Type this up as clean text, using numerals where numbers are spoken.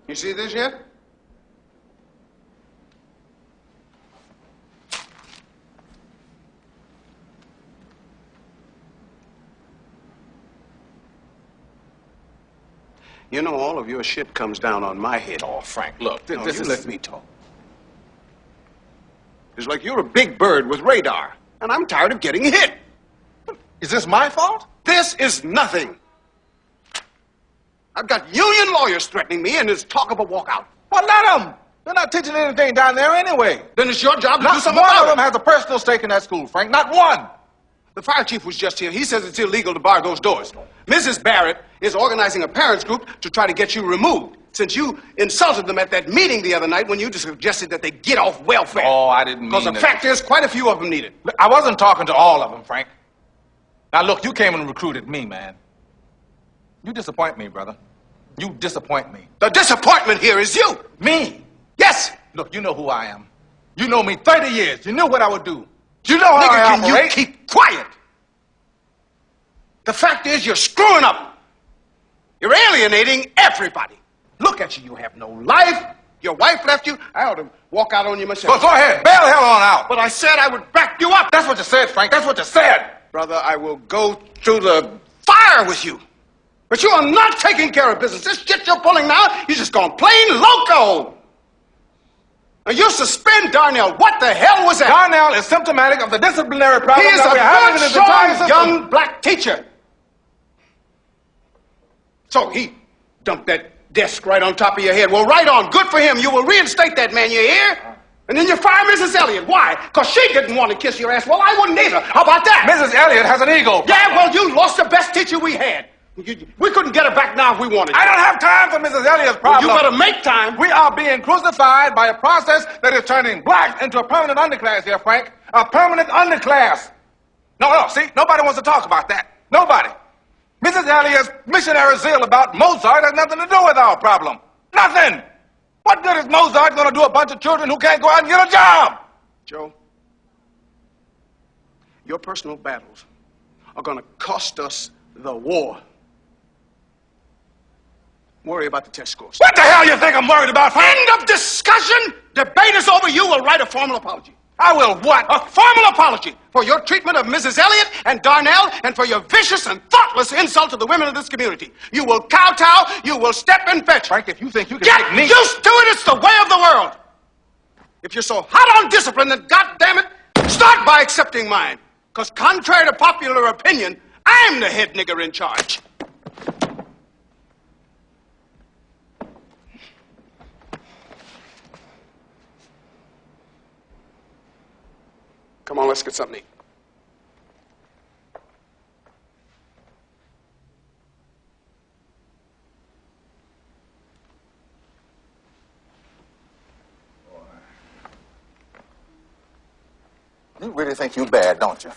You see this yet? You know, all of your shit comes down on my head. Oh, Frank, look, this is... Let me talk. It's like you're a big bird with radar, and I'm tired of getting hit. Is this my fault? This is nothing. I've got union lawyers threatening me, and there's talk of a walkout. Well, let them. They're not teaching anything down there anyway. Then it's your job to do something about it. Not one about of them has a personal stake in that school, Frank. Not one. The fire chief was just here. He says it's illegal to bar those doors. Mrs. Barrett is organizing a parents group to try to get you removed, since you insulted them at that meeting the other night when you suggested that they get off welfare. Oh, I didn't mean Because the fact is, quite a few of them need it. I wasn't talking to all of them, Frank. Now, look, you came and recruited me, man. You disappoint me, brother. You disappoint me. The disappointment here is you. Me? Yes. Look, you know who I am. You know me 30 years. You knew what I would do. You know how Nigga, I can operate. you keep quiet? The fact is, you're screwing up. You're alienating everybody. Look at you. You have no life. Your wife left you. I ought to walk out on you myself. Well, go ahead. Bail hell on out. But I said I would back you up. That's what you said, Frank. That's what you said. Brother, I will go through the fire with you. But you are not taking care of business. This shit you're pulling now, you're just gone plain loco. Now, you suspend Darnell. What the hell was that? Darnell is symptomatic of the disciplinary problem He is that a we're having in good, this entire strong, system. young black teacher. So he dumped that desk right on top of your head. Well, right on. Good for him. You will reinstate that man, you hear? And then you fire Mrs. Elliott. Why? Because she didn't want to kiss your ass. Well, I wouldn't either. How about that? Mrs. Elliott has an ego. Yeah, well, you lost the best teacher we had. We couldn't get her back now if we wanted to. I don't have time for Mrs. Elliott's problem. Well, you better make time. We are being crucified by a process that is turning blacks into a permanent underclass here, Frank. A permanent underclass. No, see, nobody wants to talk about that. Nobody. Mrs. Elliott's missionary zeal about Mozart has nothing to do with our problem. Nothing. What good is Mozart going to do a bunch of children who can't go out and get a job? Joe, your personal battles are going to cost us the war. Worry about the test scores. What the hell you think I'm worried about, Frank? End of discussion. Debate is over. You will write a formal apology. I will what? A formal apology for your treatment of Mrs. Elliott and Darnell and for your vicious and thoughtless insult to the women of this community. You will kowtow. You will step and fetch. Frank, if you think you can Get make me... used to it. It's the way of the world. If you're so hot on discipline, then goddamn it, start by accepting mine. Because contrary to popular opinion, I'm the head nigger in charge. Come on, let's get something to eat. You really think you bad, don't you?